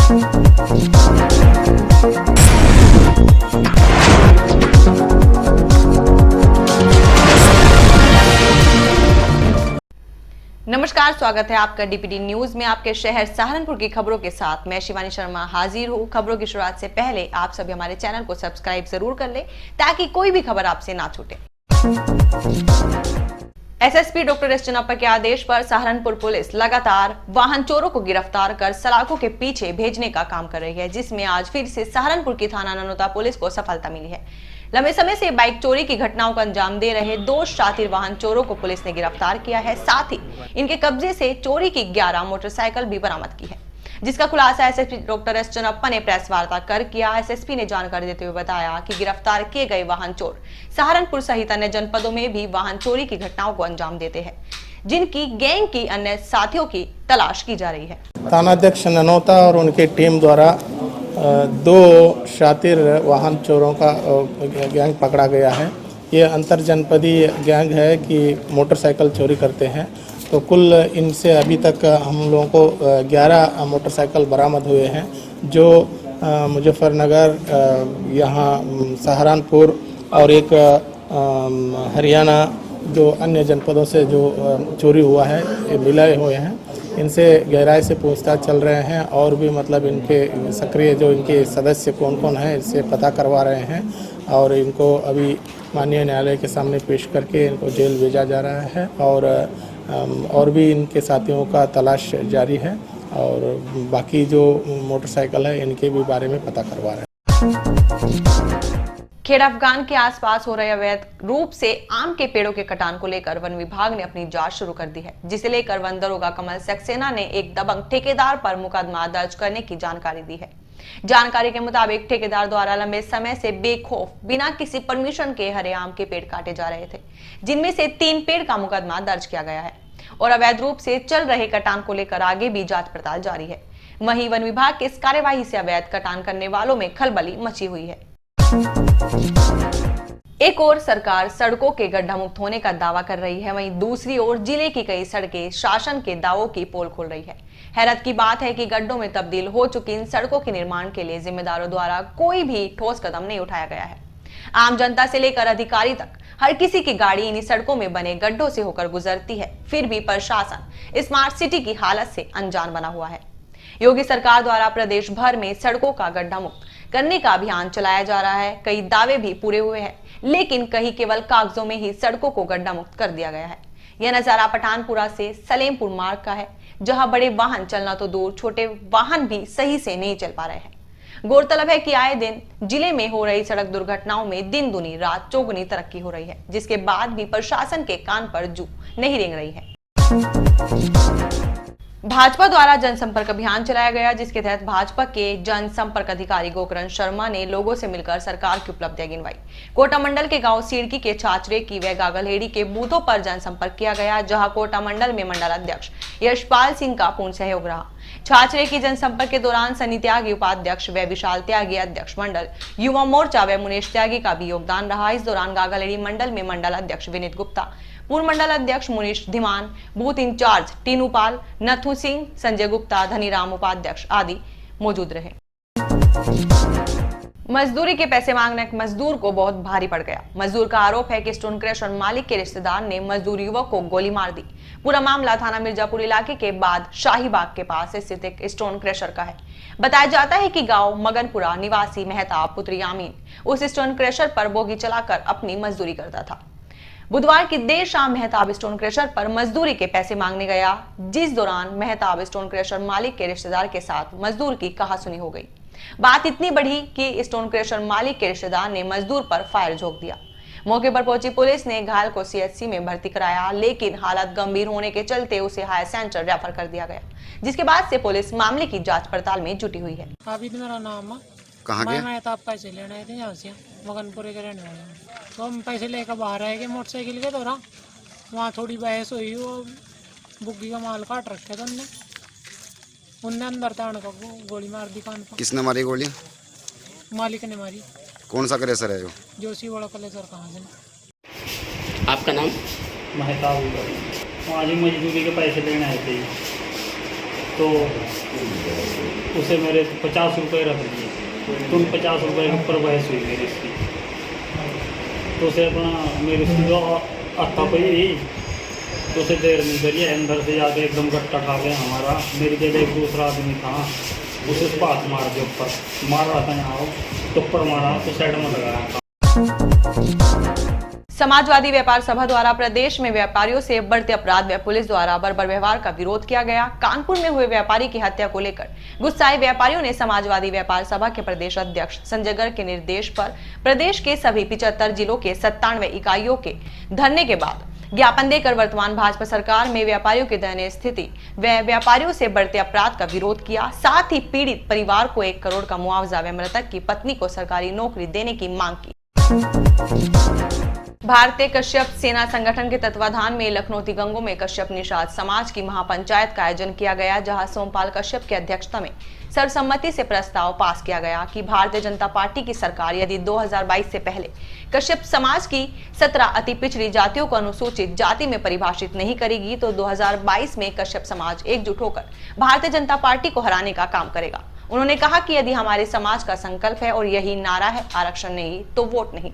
नमस्कार, स्वागत है आपका डीपीडी न्यूज में। आपके शहर सहारनपुर की खबरों के साथ मैं शिवानी शर्मा हाजिर हूँ। खबरों की शुरुआत से पहले आप सभी हमारे चैनल को सब्सक्राइब जरूर कर लें ताकि कोई भी खबर आपसे ना छूटे। एसएसपी डॉक्टर एस चन्नप्पा के आदेश पर सहारनपुर पुलिस लगातार वाहन चोरों को गिरफ्तार कर सलाखों के पीछे भेजने का काम कर रही है, जिसमें आज फिर से सहारनपुर की थाना ननौता पुलिस को सफलता मिली है। लंबे समय से बाइक चोरी की घटनाओं को अंजाम दे रहे 2 शातिर वाहन चोरों को पुलिस ने गिरफ्तार किया है। साथ ही इनके कब्जे से चोरी की 11 मोटरसाइकिल भी बरामद की है, जिसका खुलासा एसएसपी डॉक्टर एस चन्नप्पा ने प्रेस वार्ता कर किया। एसएसपी ने जानकारी देते हुए बताया कि गिरफ्तार किए गए वाहन चोर सहारनपुर सहित अन्य जनपदों में भी वाहन चोरी की घटनाओं को अंजाम देते हैं, जिनकी गैंग की अन्य साथियों की तलाश की जा रही है। थानाध्यक्ष ननौता और उनकी टीम द्वारा 2 शातिर वाहन चोरों का गैंग पकड़ा गया है। ये अंतर जनपदीय गैंग है कि मोटरसाइकिल चोरी करते हैं। तो कुल इनसे अभी तक हम लोगों को 11 मोटरसाइकिल बरामद हुए हैं, जो मुजफ्फरनगर, यहाँ सहारनपुर और एक हरियाणा, 2 अन्य जनपदों से जो चोरी हुआ है ये मिले हुए हैं। इनसे गहराई से पूछताछ चल रहे हैं और भी मतलब इनके सक्रिय जो इनके सदस्य कौन कौन हैं इससे पता करवा रहे हैं और इनको अभी माननीय न्यायालय के सामने पेश करके इनको जेल भेजा जा रहा है और भी इनके साथियों का तलाश जारी है और बाकी जो मोटरसाइकिल है इनके भी बारे में पता करवा रहे हैं। खेड़ा अफगान के आसपास हो रहे अवैध रूप से आम के पेड़ों के कटान को लेकर वन विभाग ने अपनी जांच शुरू कर दी है, जिसे लेकर वन दरोगा कमल सक्सेना ने एक दबंग ठेकेदार पर मुकदमा दर्ज करने की जानकारी दी है। जानकारी के मुताबिक ठेकेदार द्वारा लंबे समय से बेखौफ बिना किसी परमिशन के हरे आम के पेड़ काटे जा रहे थे, जिनमें से 3 पेड़ का मुकदमा दर्ज किया गया है और अवैध रूप से चल रहे कटान को लेकर आगे भी जांच पड़ताल जारी है। वहीं वन विभाग की इस कार्यवाही से अवैध कटान करने वालों में खलबली मची हुई है। एक ओर सरकार सड़कों के गड्ढा मुक्त होने का दावा कर रही है, वहीं दूसरी ओर जिले की कई सड़कें शासन के दावों की पोल खोल रही है। हैरत की बात है कि गड्ढों में तब्दील हो चुकी इन सड़कों के निर्माण के लिए जिम्मेदारों द्वारा कोई भी ठोस कदम नहीं उठाया गया है। आम जनता से लेकर अधिकारी तक हर किसी की गाड़ी इन्हीं सड़कों में बने गड्ढों से होकर गुजरती है, फिर भी प्रशासन स्मार्ट सिटी की हालत से अनजान बना हुआ है। योगी सरकार द्वारा प्रदेश भर में सड़कों का गड्ढा मुक्त करने का अभियान चलाया जा रहा है। कई दावे भी पूरे हुए हैं, लेकिन कहीं केवल कागजों में ही सड़कों को गड्ढा मुक्त कर दिया गया है। यह नजारा पठानपुरा से सलेमपुर मार्ग का है, जहां बड़े वाहन चलना तो दूर, छोटे वाहन भी सही से नहीं चल पा रहे हैं। गौरतलब है कि आए दिन जिले में हो रही सड़क दुर्घटनाओं में दिन दुनी रात चौगुनी तरक्की हो रही है, जिसके बाद भी प्रशासन के कान पर जू नहीं रेंग रही है। भाजपा द्वारा जनसंपर्क अभियान चलाया गया, जिसके तहत भाजपा के जनसंपर्क अधिकारी गोकरण शर्मा ने लोगों से मिलकर सरकार की उपलब्धियां गिनवाई। कोटा मंडल के गांव सीड़की के छाछरे की व गागलहेड़ी के बूथों पर जनसंपर्क किया गया, जहां कोटा मंडल में मंडल अध्यक्ष यशपाल सिंह का पूर्ण सहयोग रहा। छाछरे की जनसंपर्क के दौरान सनी त्यागी उपाध्यक्ष व विशाल त्यागी अध्यक्ष मंडल युवा मोर्चा व मुनेश त्यागी का भी योगदान रहा। इस दौरान गागलहेड़ी मंडल में मंडल अध्यक्ष विनीत गुप्ता, पूर्व मंडल अध्यक्ष मुनीश धीमान, बूथ इंचार्ज टीनू पाल, नथु सिंह, संजय गुप्ता, धनीराम उपाध्यक्ष आदि मौजूद रहे। मजदूरी के पैसे मांगने एक मजदूर को बहुत भारी पड़ गया। मजदूर का आरोप है कि स्टोन क्रशर मालिक के रिश्तेदार ने मजदूर युवक को गोली मार दी। पूरा मामला थाना मिर्जापुर इलाके के बाद शाहीबाग के पास स्थित एक स्टोन क्रशर का है। बताया जाता है कि गांव मगनपुरा निवासी मेहताब पुत्र यामीन उस स्टोन क्रशर पर बोगी चलाकर अपनी मजदूरी करता था। बुधवार की देर शाम मेहताब स्टोन क्रशर पर मजदूरी के पैसे मांगने गया, जिस दौरान मेहताब स्टोन क्रशर मालिक के रिश्तेदार के साथ मजदूर की कहासुनी हो गई। बात इतनी बढ़ी कि स्टोन क्रशर मालिक के रिश्तेदार ने मजदूर पर फायर झोंक दिया। मौके पर पहुंची पुलिस ने घायल को सीएचसी में भर्ती कराया, लेकिन हालत गंभीर होने के चलते उसे हायर सेंटर रेफर कर दिया गया, जिसके बाद से पुलिस मामले की जांच पड़ताल में जुटी हुई है। मेरा नाम है, कहाँ के? मैं तो पैसे लेने आए थे यहाँ से, मगनपुरे के रहने वाले हैं। तो हम पैसे लेकर बाहर आए कि मोटरसाइकिल के दौरान वहाँ थोड़ी बहस हुई, वो बुग्गी का माल काट रखे थे उनने अंदर ताड़ का गोली मार दी कान पर। किसने मारी गोली? मालिक ने मारी। कौन सा क्रेशर है जो? जोशी बड़ा कलेसर कहाँ से। आपका नाम? मेहताब। वहाँ जी मजदूरी के पैसे लेने आए थे, तो उसे मेरे 50 रुपये रख दिए, तो उन 50 रुपये के ऊपर बहस हुई मेरी इसकी। तो उसे अपना मेरी उसकी जो आता पई तो उसे देर नहीं करिए, अंदर से जाके एकदम गट्टा खा गया हमारा। मेरी जगह एक दूसरा आदमी था, उसे पास मार दिया, ऊपर मार रहा था, यहाँ तो ऊपर मारा तो साइड में लगाया था। समाजवादी व्यापार सभा द्वारा प्रदेश में व्यापारियों से बढ़ते अपराध व पुलिस द्वारा बर्बर व्यवहार का विरोध किया गया। कानपुर में हुए व्यापारी की हत्या को लेकर गुस्साए व्यापारियों ने समाजवादी व्यापार सभा के प्रदेश अध्यक्ष संजय गर्ग के निर्देश पर प्रदेश के सभी 75 जिलों के 97 इकाइयों के धरने के बाद ज्ञापन देकर वर्तमान भाजपा सरकार में व्यापारियों की दयनीय स्थिति व व्यापारियों से बढ़ते अपराध का विरोध किया। साथ ही पीड़ित परिवार को 1 करोड़ का मुआवजा व मृतक की पत्नी को सरकारी नौकरी देने की मांग की। भारतीय कश्यप सेना संगठन के तत्वाधान में लखनऊ गंगों में कश्यप निषाद समाज की महापंचायत का आयोजन किया गया, जहां सोमपाल कश्यप की अध्यक्षता में सर्वसम्मति से प्रस्ताव पास किया गया कि भारतीय जनता पार्टी की सरकार यदि 2022 से पहले कश्यप समाज की 17 अति पिछड़ी जातियों को अनुसूचित जाति में परिभाषित नहीं करेगी तो 2022 में कश्यप समाज एकजुट होकर भारतीय जनता पार्टी को हराने का काम करेगा। उन्होंने कहा कि यदि हमारे समाज का संकल्प है और यही नारा है, आरक्षण नहीं तो वोट नहीं।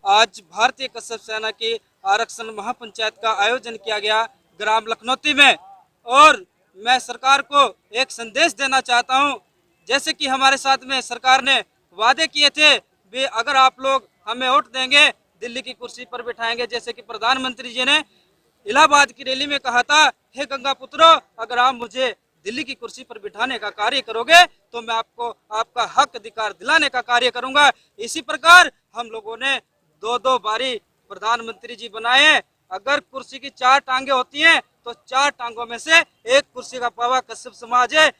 आज भारतीय कश्यप सेना की आरक्षण महापंचायत का आयोजन किया गया ग्राम लखनौती में, और मैं सरकार को एक संदेश देना चाहता हूं, जैसे कि हमारे साथ में सरकार ने वादे किए थे भी अगर आप लोग हमें वोट देंगे दिल्ली की कुर्सी पर बिठाएंगे, जैसे कि प्रधानमंत्री जी ने इलाहाबाद की रैली में कहा था, हे गंगा पुत्रों, अगर आप मुझे दिल्ली की कुर्सी पर बिठाने का कार्य करोगे तो मैं आपको आपका हक अधिकार दिलाने का कार्य करूंगा। इसी प्रकार हम लोगों ने 2-2 बारी प्रधानमंत्री जी बनाए। अगर कुर्सी की 4 टांगे होती हैं तो 4 टांगों में से एक कुर्सी का पावा कश्यप समाज है।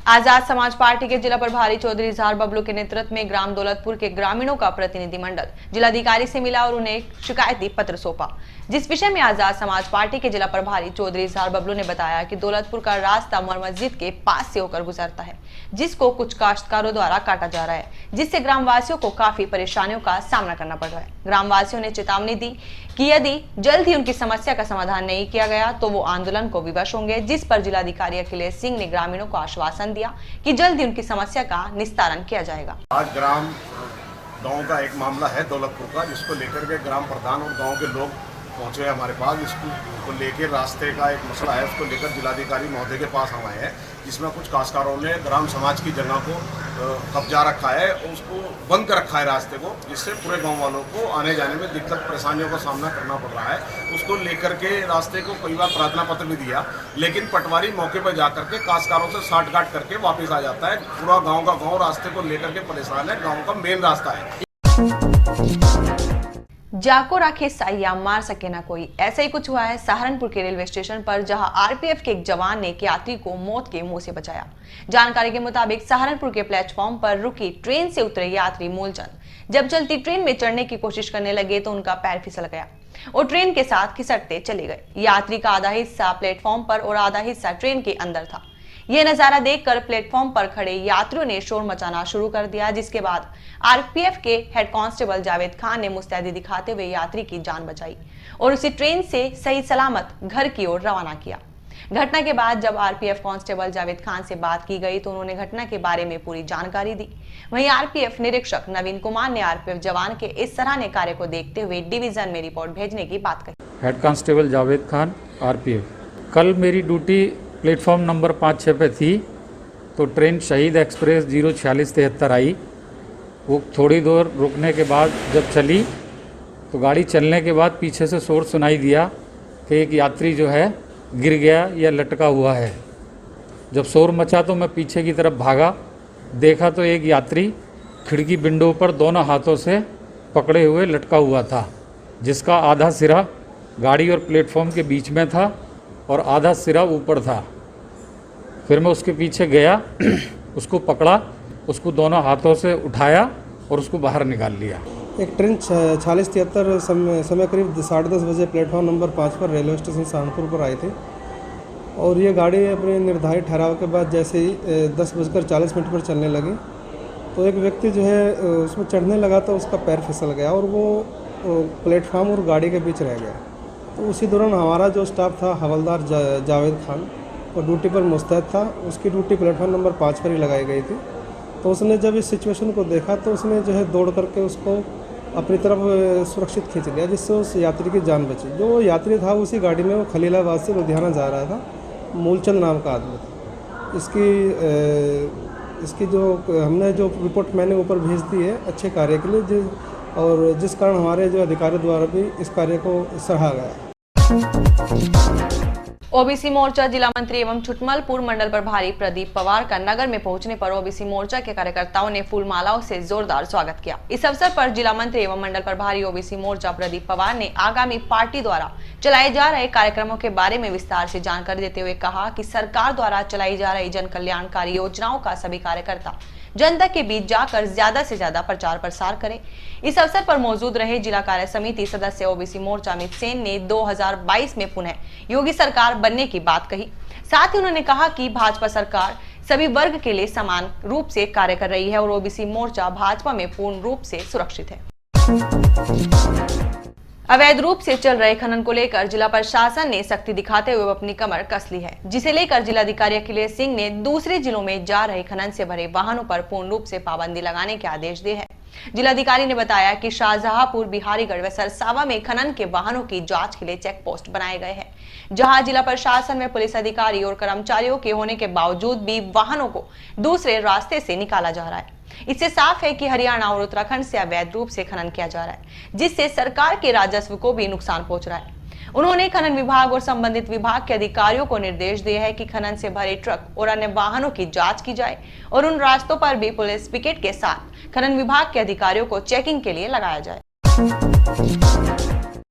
आजाद समाज पार्टी के जिला प्रभारी चौधरी इजहार बबलू के नेतृत्व में ग्राम दौलतपुर के ग्रामीणों का प्रतिनिधिमंडल जिलाधिकारी से मिला और उन्हें शिकायती पत्र सौंपा, जिस विषय में आजाद समाज पार्टी के जिला प्रभारी चौधरी इजहार बबलू ने बताया कि दौलतपुर का रास्ता मर मस्जिद के पास से होकर गुजरता है, जिसको कुछ काश्तकारों द्वारा काटा जा रहा है, जिससे ग्रामवासियों को काफी परेशानियों का सामना करना पड़ रहा है। ग्रामवासियों ने चेतावनी दी कि यदि जल्द ही उनकी समस्या का समाधान नहीं किया गया तो वो आंदोलन को विवश होंगे, जिस पर जिलाधिकारी अखिलेश सिंह ने ग्रामीणों को आश्वासन दिया कि जल्द ही उनकी समस्या का निस्तारण किया जाएगा। आज गांव का एक मामला है दौलतपुर का, जिसको लेकर के ग्राम प्रधान और गांव के लोग पहुंचे हमारे पास। इसको लेकर रास्ते का एक मसला है, उसको लेकर जिलाधिकारी महोदय के पास हम आए हैं, जिसमें कुछ काश्तकारों ने ग्राम समाज की जगह को कब्जा रखा है, उसको बंद कर रखा है रास्ते को, जिससे पूरे गांव वालों को आने जाने में दिक्कत परेशानियों का सामना करना पड़ रहा है। उसको लेकर के रास्ते को कई बार प्रार्थना पत्र भी दिया, लेकिन पटवारी मौके पर जाकर के काश्तकारों से साठ-गांठ करके वापस आ जाता है। पूरा गाँव का गाँव रास्ते को लेकर के परेशान है, गाँव का मेन रास्ता है। जाको राखे साइया मार सके ना कोई, ऐसा ही कुछ हुआ है सहारनपुर के रेलवे स्टेशन पर, जहां आरपीएफ के एक जवान ने एक यात्री को मौत के मुंह से बचाया। जानकारी के मुताबिक सहारनपुर के प्लेटफॉर्म पर रुकी ट्रेन से उतरे यात्री मूलचंद जब चलती ट्रेन में चढ़ने की कोशिश करने लगे तो उनका पैर फिसल गया और ट्रेन के साथ खिसकते चले गए। यात्री का आधा हिस्सा प्लेटफॉर्म पर और आधा हिस्सा ट्रेन के अंदर था। यह नजारा देखकर प्लेटफॉर्म पर खड़े यात्रियों ने शोर मचाना शुरू कर दिया, जिसके बाद आरपीएफ के हेड कांस्टेबल जावेद खान ने मुस्तैदी दिखाते हुए यात्री की जान बचाई और उसे ट्रेन से सही सलामत घर की ओर रवाना किया। घटना के बाद जब आरपीएफ कांस्टेबल जावेद खान से बात की गई तो उन्होंने घटना के बारे में पूरी जानकारी दी। वहीं आरपीएफ निरीक्षक नवीन कुमार ने आरपीएफ जवान के इस सराहनीय कार्य को देखते हुए डिवीजन में रिपोर्ट भेजने की बात कही। Head constable Javed Khan RPF. कल मेरी ड्यूटी प्लेटफॉर्म नंबर 5-6 पे थी तो ट्रेन शहीद एक्सप्रेस 04673 आई। वो थोड़ी दूर रुकने के बाद जब चली तो गाड़ी चलने के बाद पीछे से शोर सुनाई दिया कि एक यात्री जो है गिर गया या लटका हुआ है। जब शोर मचा तो मैं पीछे की तरफ भागा, देखा तो एक यात्री खिड़की विंडो पर दोनों हाथों से पकड़े हुए लटका हुआ था, जिसका आधा सिरा गाड़ी और प्लेटफॉर्म के बीच में था और आधा सिरा ऊपर था। फिर मैं उसके पीछे गया, उसको पकड़ा, उसको दोनों हाथों से उठाया और उसको बाहर निकाल लिया। एक ट्रेन 4673 समय करीब 10:30 बजे प्लेटफॉर्म नंबर 5 पर रेलवे स्टेशन सहारनपुर पर आई थी और ये गाड़ी अपने निर्धारित ठहराव के बाद जैसे ही 10:40 पर चलने लगी तो एक व्यक्ति जो है उसमें चढ़ने लगा तो उसका पैर फिसल गया और वो प्लेटफॉर्म और गाड़ी के बीच रह गया। तो उसी दौरान हमारा जो स्टाफ था हवलदार जावेद खान वो ड्यूटी पर मुस्तैद था। उसकी ड्यूटी प्लेटफॉर्म नंबर 5 पर ही लगाई गई थी। तो उसने जब इस सिचुएशन को देखा तो उसने जो है दौड़ करके उसको अपनी तरफ सुरक्षित खींच लिया, जिससे उस यात्री की जान बची। जो यात्री था उसी गाड़ी में वो खलीलाबाद से लुधियाना जा रहा था, मूलचंद नाम का आदमी था। इसकी जो हमने जो रिपोर्ट मैंने ऊपर भेज दी है अच्छे कार्य के लिए, और जिस कारण हमारे जो अधिकारी द्वारा भी इस कार्य को सराहा गया। ओबीसी मोर्चा जिला मंत्री एवं छुटमलपुर मंडल प्रभारी प्रदीप पवार का नगर में पहुंचने पर ओबीसी मोर्चा के कार्यकर्ताओं ने फूल मालाओं से जोरदार स्वागत किया। इस अवसर पर जिला मंत्री एवं मंडल प्रभारी ओबीसी मोर्चा प्रदीप पवार ने आगामी पार्टी द्वारा चलाए जा रहे कार्यक्रमों के बारे में विस्तार से जानकारी देते हुए कहा कि सरकार द्वारा चलाई जा रही जन कल्याणकारी योजनाओं का सभी कार्यकर्ता जनता के बीच जाकर ज्यादा से ज्यादा प्रचार प्रसार करें। इस अवसर पर मौजूद रहे जिला कार्य समिति सदस्य ओबीसी मोर्चा अमित सेन ने 2022 में पुनः योगी सरकार बनने की बात कही। साथ ही उन्होंने कहा कि भाजपा सरकार सभी वर्ग के लिए समान रूप से कार्य कर रही है और ओबीसी मोर्चा भाजपा में पूर्ण रूप से सुरक्षित है। अवैध रूप से चल रहे खनन को लेकर जिला प्रशासन ने सख्ती दिखाते हुए अपनी कमर कस ली है, जिसे लेकर जिलाधिकारी अखिलेश सिंह ने दूसरे जिलों में जा रहे खनन से भरे वाहनों पर पूर्ण रूप से पाबंदी लगाने के आदेश दिए हैं। जिलाधिकारी ने बताया कि शाहजहांपुर, बिहारीगढ़ व सरसावा में खनन के वाहनों की जांच के लिए चेक पोस्ट बनाए गए हैं, जहां जिला प्रशासन में पुलिस अधिकारी और कर्मचारियों के होने के बावजूद भी वाहनों को दूसरे रास्ते से निकाला जा रहा है। इससे साफ है कि हरियाणा और उत्तराखंड से अवैध रूप से खनन किया जा रहा है, जिससे सरकार के राजस्व को भी नुकसान पहुंच रहा है। उन्होंने खनन विभाग और संबंधित विभाग के अधिकारियों को निर्देश दिए हैं कि खनन से भरे ट्रक और अन्य वाहनों की जांच की जाए और उन रास्तों पर भी पुलिस पिकेट के साथ खनन विभाग के अधिकारियों को चेकिंग के लिए लगाया जाए।